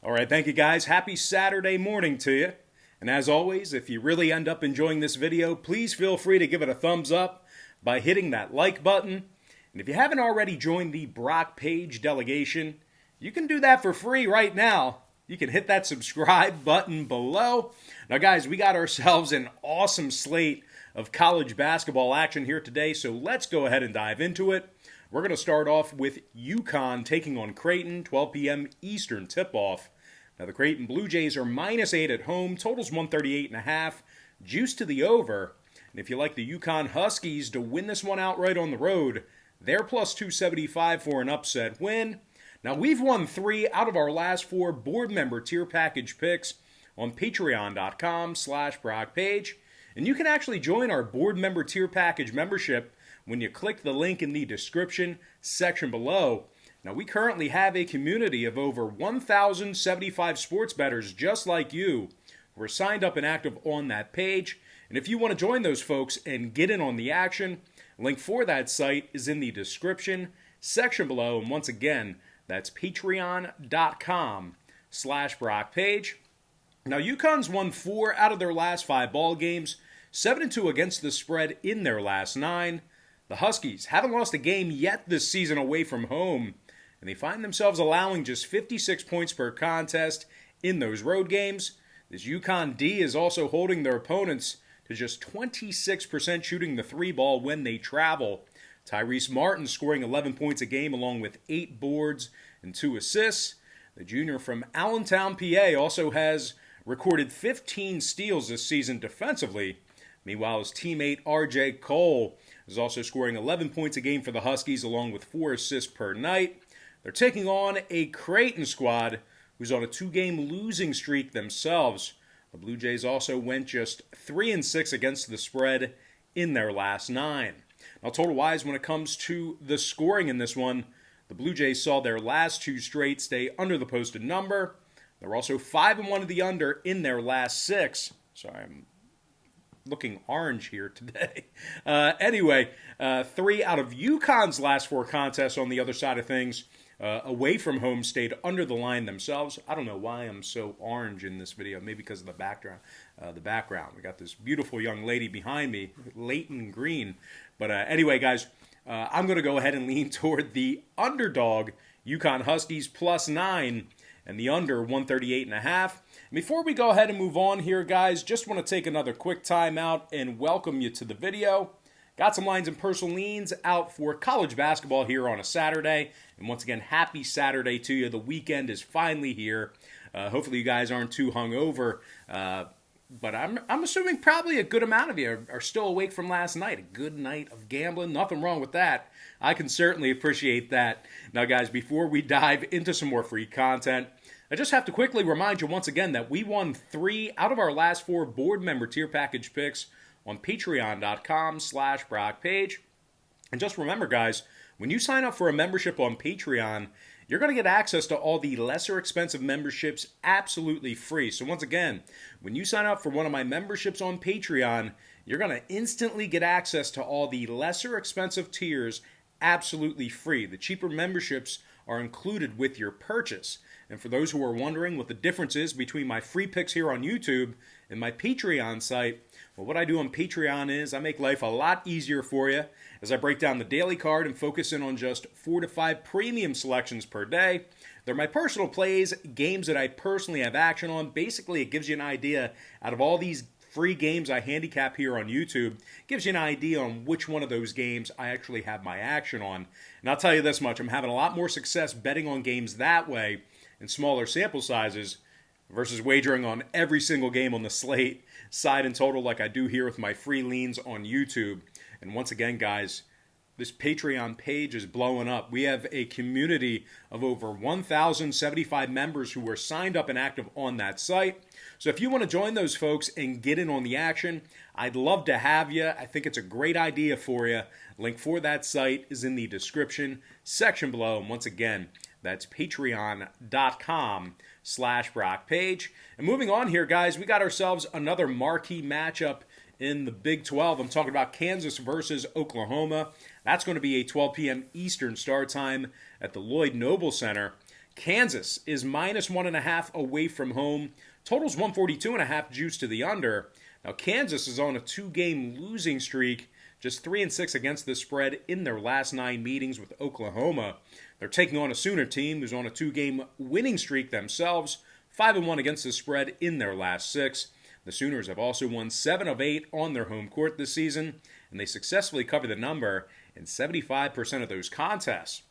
All right, thank you guys. Happy Saturday morning to you. And as always, if you really end up enjoying this video, please feel free to give it a thumbs up by hitting that like button. And if you haven't already joined the Brock Page delegation, you can do that for free right now. You can hit that subscribe button below. Now guys, we got ourselves an awesome slate of college basketball action here today, so let's go ahead and dive into it. We're going to start off with UConn taking on Creighton, 12 p.m. Eastern tip-off. Now the Creighton Blue Jays are -8 at home, totals 138.5, juice to the over. And if you like the UConn Huskies to win this one outright on the road, they're plus 275 for an upset win. Now we've won 3 out of our last 4 board member tier package picks on patreon.com/BrockPage. And you can actually join our board member tier package membership when you click the link in the description section below. Now, we currently have a community of over 1,075 sports bettors just like you who are signed up and active on that page. And if you want to join those folks and get in on the action, link for that site is in the description section below. And once again, that's patreon.com/BrockPage. Now, UConn's won 4 out of their last 5 ball games, 7-2 against the spread in their last 9. The Huskies haven't lost a game yet this season away from home, and they find themselves allowing just 56 points per contest in those road games. This UConn D is also holding their opponents to just 26% shooting the 3 ball when they travel. Tyrese Martin scoring 11 points a game along with 8 boards and 2 assists. The junior from Allentown, PA also has recorded 15 steals this season defensively. Meanwhile, his teammate R.J. Cole is also scoring 11 points a game for the Huskies along with 4 assists per night. They're taking on a Creighton squad who's on a 2-game losing streak themselves. The Blue Jays also went just 3-6 against the spread in their last 9. Now, total-wise, when it comes to the scoring in this one, the Blue Jays saw their last 2 straight stay under the posted number. They're also 5-1 to the under in their last 6. Sorry, I'm looking orange here today. Anyway, 3 out of UConn's last 4 contests on the other side of things away from home stayed under the line themselves. I don't know why I'm so orange in this video. Maybe because of the background. We got this beautiful young lady behind me, Leighton Green. But anyway, guys, I'm going to go ahead and lean toward the underdog UConn Huskies +9 and the under 138.5. Before we go ahead and move on here, guys, just want to take another quick time out and welcome you to the video. Got some lines and personal leans out for college basketball here on a Saturday. And once again, happy Saturday to you. The weekend is finally here. Hopefully you guys aren't too hungover. But I'm assuming probably a good amount of you are still awake from last night. A good night of gambling. Nothing wrong with that. I can certainly appreciate that. Now, guys, before we dive into some more free content, I just have to quickly remind you once again that we won 3 out of our last 4 board member tier package picks on patreon.com/BrockPage. And just remember, guys, when you sign up for a membership on Patreon, you're going to get access to all the lesser expensive memberships absolutely free. So once again, when you sign up for one of my memberships on Patreon, you're going to instantly get access to all the lesser expensive tiers absolutely free. The cheaper memberships are included with your purchase. And for those who are wondering what the difference is between my free picks here on YouTube and my Patreon site, well, what I do on Patreon is I make life a lot easier for you as I break down the daily card and focus in on just 4 to 5 premium selections per day. They're my personal plays, games that I personally have action on. Basically, it gives you an idea out of all these free games I handicap here on YouTube, gives you an idea on which one of those games I actually have my action on. And I'll tell you this much, I'm having a lot more success betting on games that way in smaller sample sizes versus wagering on every single game on the slate, side and total, like I do here with my free leans on YouTube. And once again, guys, this Patreon page is blowing up. We have a community of over 1,075 members who are signed up and active on that site. So if you want to join those folks and get in on the action, I'd love to have you. I think it's a great idea for you. Link for that site is in the description section below. And once again, that's patreon.com/BrockPage. And moving on here, guys, we got ourselves another marquee matchup in the Big 12. I'm talking about Kansas versus Oklahoma. That's going to be a 12 p.m. Eastern start time at the Lloyd Noble Center. Kansas is minus 1.5 away from home. Total's 142.5 juice to the under. Now, Kansas is on a 2-game losing streak, just 3-6 against the spread in their last 9 meetings with Oklahoma. They're taking on a Sooner team who's on a 2-game winning streak themselves, 5-1 against the spread in their last 6. The Sooners have also won 7 of 8 on their home court this season, and they successfully cover the number in 75% of those contests.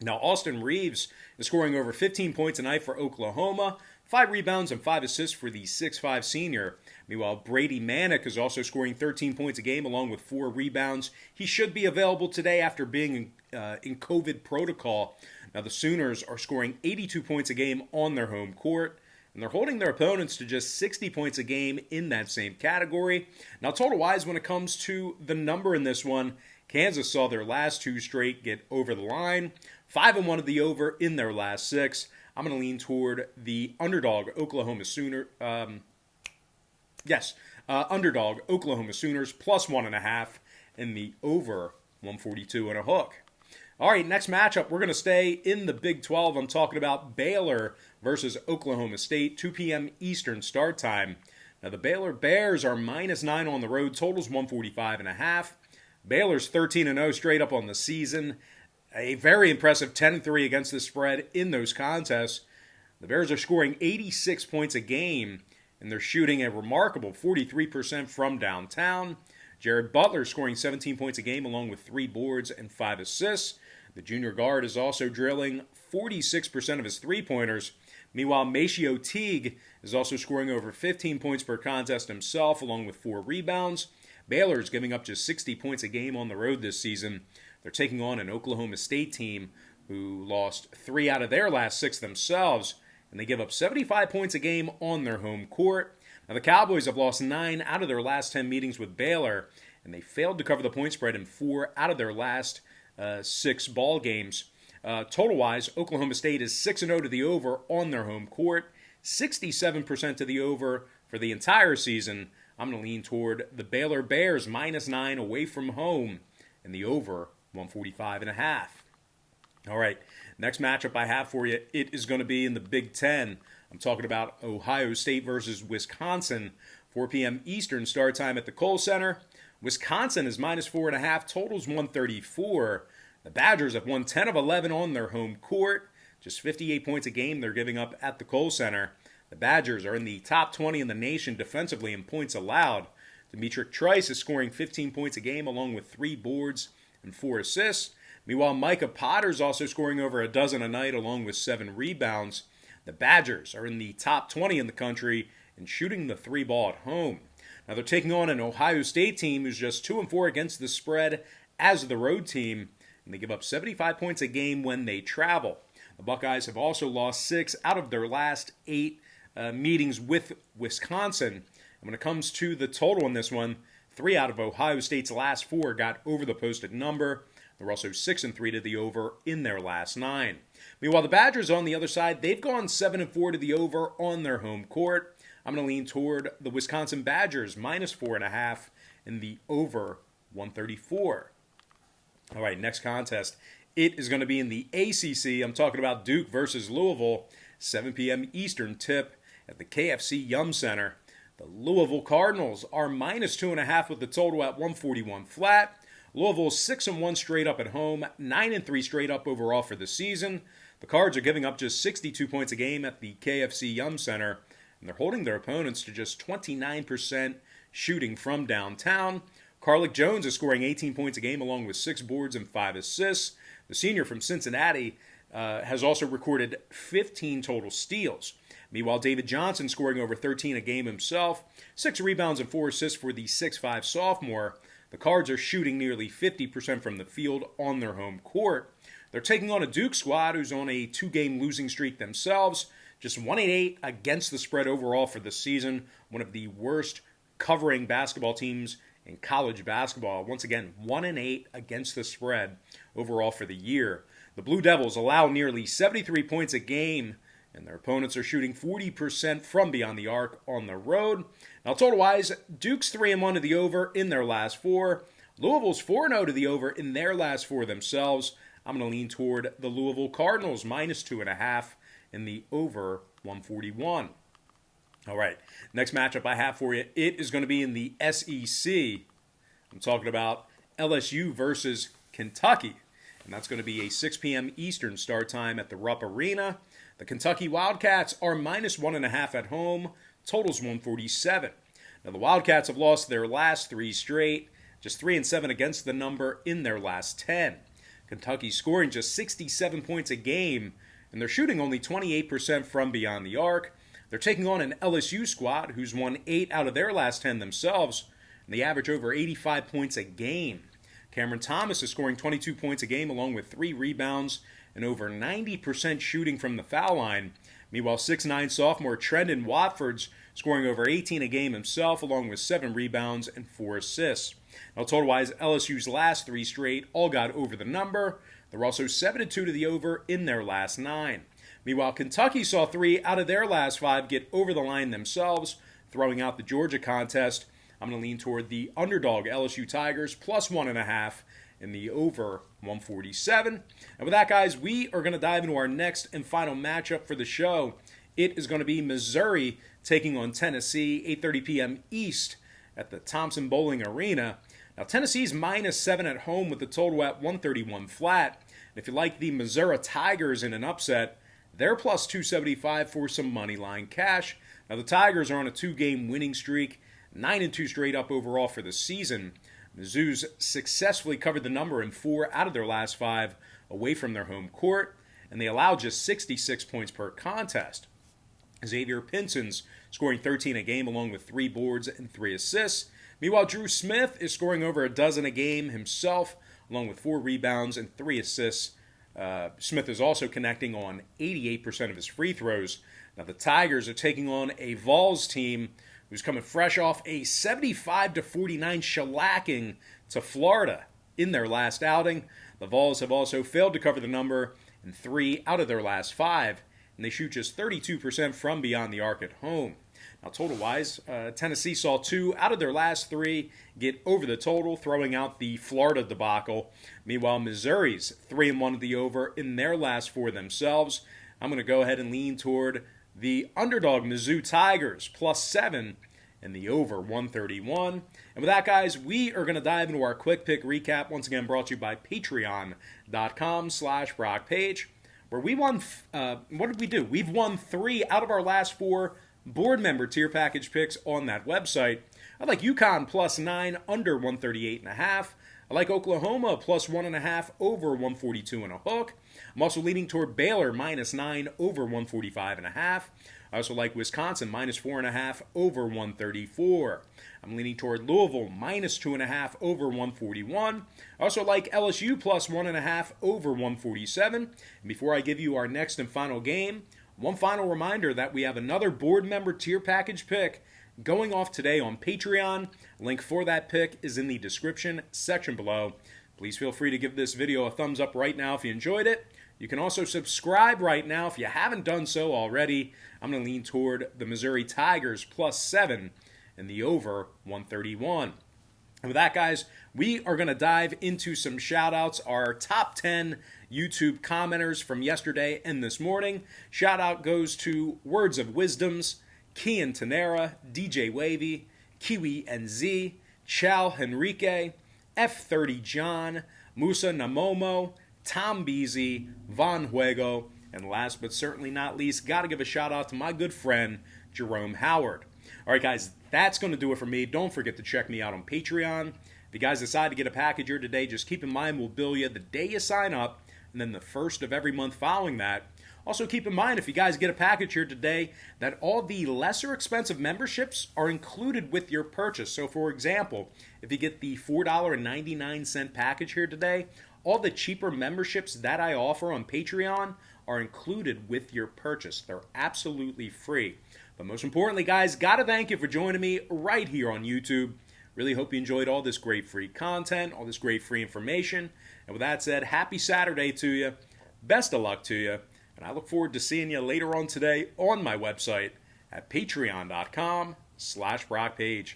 Now, Austin Reeves is scoring over 15 points a night for Oklahoma, 5 rebounds and 5 assists for the 6'5 senior. Meanwhile, Brady Manek is also scoring 13 points a game along with 4 rebounds. He should be available today after being in COVID protocol. Now, the Sooners are scoring 82 points a game on their home court, and they're holding their opponents to just 60 points a game in that same category. Now, total-wise, when it comes to the number in this one, Kansas saw their last 2 straight get over the line. 5-1 of the over in their last 6. I'm going to lean toward the underdog Oklahoma Sooner. Underdog Oklahoma Sooners plus 1.5 and the over 142 and a hook. All right, next matchup, we're going to stay in the Big 12. I'm talking about Baylor versus Oklahoma State, 2 p.m. Eastern start time. Now, the Baylor Bears are minus 9 on the road. Total's 145.5. Baylor's 13-0 straight up on the season. A very impressive 10-3 against the spread in those contests. The Bears are scoring 86 points a game, and they're shooting a remarkable 43% from downtown. Jared Butler scoring 17 points a game along with 3 boards and 5 assists. The junior guard is also drilling 46% of his three-pointers. Meanwhile, Maceo Teague is also scoring over 15 points per contest himself along with 4 rebounds. Baylor is giving up just 60 points a game on the road this season. They're taking on an Oklahoma State team who lost 3 out of their last 6 themselves, and they give up 75 points a game on their home court. Now, the Cowboys have lost 9 out of their last 10 meetings with Baylor, and they failed to cover the point spread in 4 out of their last 6 ball games. Total-wise, Oklahoma State is 6-0 to the over on their home court, 67% to the over for the entire season. I'm going to lean toward the Baylor Bears minus 9 away from home and the over 145.5. All right, next matchup I have for you, it is going to be in the Big Ten. I'm talking about Ohio State versus Wisconsin, 4 p.m. Eastern start time at the Kohl Center. Wisconsin is minus 4.5, totals 134. The Badgers have won 10 of 11 on their home court, just 58 points a game they're giving up at the Kohl Center. The Badgers are in the top 20 in the nation defensively in points allowed. Demetric Trice is scoring 15 points a game along with 3 boards and 4 assists. Meanwhile, Micah Potter is also scoring over a dozen a night along with 7 rebounds. The Badgers are in the top 20 in the country and shooting the 3 ball at home. Now they're taking on an Ohio State team who's just 2-4 against the spread as the road team, and they give up 75 points a game when they travel. The Buckeyes have also lost 6 out of their last 8 meetings with Wisconsin. And when it comes to the total in this one, 3 out of Ohio State's last 4 got over the posted number. They're also 6-3 to the over in their last 9. Meanwhile, the Badgers on the other side, they've gone 7-4 to the over on their home court. I'm going to lean toward the Wisconsin Badgers minus 4.5 and the over 134. All right, next contest. It is going to be in the ACC. I'm talking about Duke versus Louisville, 7 p.m. Eastern tip at the KFC Yum Center. The Louisville Cardinals are minus 2.5 with the total at 141 flat. Louisville's 6-1 straight up at home, 9-3 straight up overall for the season. The Cards are giving up just 62 points a game at the KFC Yum Center, and they're holding their opponents to just 29% shooting from downtown. Carlik Jones is scoring 18 points a game along with 6 boards and 5 assists. The senior from Cincinnati has also recorded 15 total steals. Meanwhile, David Johnson scoring over 13 a game himself, 6 rebounds and 4 assists for the 6'5 sophomore. The Cards are shooting nearly 50% from the field on their home court. They're taking on a Duke squad who's on a 2-game losing streak themselves, just 1-8 against the spread overall for the season, one of the worst covering basketball teams in college basketball. Once again, 1-8 against the spread overall for the year. The Blue Devils allow nearly 73 points a game, and their opponents are shooting 40% from beyond the arc on the road. Now, total-wise, Duke's 3-1 to the over in their last 4. Louisville's 4-0 to the over in their last 4 themselves. I'm going to lean toward the Louisville Cardinals, minus 2.5 in the over 141. All right, next matchup I have for you, it is going to be in the SEC. I'm talking about LSU versus Kentucky, and that's going to be a 6 p.m. Eastern start time at the Rupp Arena. The Kentucky Wildcats are minus 1.5 at home, totals 147. Now, the Wildcats have lost their last 3 straight, just 3-7 against the number in their last 10. Kentucky's scoring just 67 points a game, and they're shooting only 28% from beyond the arc. They're taking on an LSU squad who's won 8 out of their last 10 themselves, and they average over 85 points a game. Cameron Thomas is scoring 22 points a game along with 3 rebounds and over 90% shooting from the foul line. Meanwhile, 6'9 sophomore Trendon Watford's scoring over 18 a game himself along with 7 rebounds and 4 assists. Now, total-wise, LSU's last 3 straight all got over the number. They're also 7-2 to the over in their last 9. Meanwhile, Kentucky saw 3 out of their last 5 get over the line themselves, throwing out the Georgia contest. I'm going to lean toward the underdog LSU Tigers, plus 1.5 in the over 147. And with that, guys, we are going to dive into our next and final matchup for the show. It is going to be Missouri taking on Tennessee, 8:30 p.m. East at the Thompson Bowling Arena. Now, Tennessee's minus 7 at home with the total at 131 flat. And if you like the Missouri Tigers in an upset, they're plus 275 for some money line cash. Now, the Tigers are on a 2-game winning streak, 9-2 straight up overall for the season. Mizzou's successfully covered the number in 4 out of their last 5 away from their home court, and they allowed just 66 points per contest. Xavier Pinson's scoring 13 a game along with 3 boards and 3 assists. Meanwhile, Drew Smith is scoring over a dozen a game himself along with 4 rebounds and 3 assists. Smith is also connecting on 88% of his free throws. Now, the Tigers are taking on a Vols team who's coming fresh off a 75-49 shellacking to Florida in their last outing. The Vols have also failed to cover the number in 3 out of their last 5, and they shoot just 32% from beyond the arc at home. Now, total-wise, Tennessee saw 2 out of their last 3 get over the total, throwing out the Florida debacle. Meanwhile, Missouri's 3-1 at the over in their last 4 themselves. I'm going to go ahead and lean toward the underdog Mizzou Tigers, plus 7 and the over 131. And with that, guys, we are going to dive into our quick pick recap, once again brought to you by patreon.com/BrockPage, where we won, what did we do? We've won 3 out of our last 4 board member tier package picks on that website. I like UConn plus 9 under 138.5. I like Oklahoma plus 1.5 over 142 and a hook. I'm also leaning toward Baylor minus 9 over 145.5. I also like Wisconsin minus 4.5 over 134. I'm leaning toward Louisville minus 2.5 over 141. I also like LSU plus 1.5 over 147. And before I give you our next and final game, one final reminder that we have another board member tier package pick going off today on Patreon. Link for that pick is in the description section below. Please feel free to give this video a thumbs up right now if you enjoyed it. You can also subscribe right now if you haven't done so already. I'm going to lean toward the Missouri Tigers plus 7 and the over 131. And with that, guys, we are going to dive into some shout-outs, our top 10 YouTube commenters from yesterday and this morning. Shout-out goes to Words of Wisdoms, Kian Tanera, DJ Wavy, Kiwi NZ, Chal Henrique, F30 John, Musa Namomo, Tom Beasy, Von Juego, and last but certainly not least, got to give a shout-out to my good friend, Jerome Howard. All right, guys, that's going to do it for me. Don't forget to check me out on Patreon. If you guys decide to get a package here today, just keep in mind we'll bill you the day you sign up and then the first of every month following that. Also, keep in mind, if you guys get a package here today, that all the lesser expensive memberships are included with your purchase. So, for example, if you get the $4.99 package here today, all the cheaper memberships that I offer on Patreon are included with your purchase. They're absolutely free. But most importantly, guys, gotta thank you for joining me right here on YouTube. Really hope you enjoyed all this great free content, all this great free information. And with that said, happy Saturday to you. Best of luck to you. And I look forward to seeing you later on today on my website at patreon.com/BrockPage.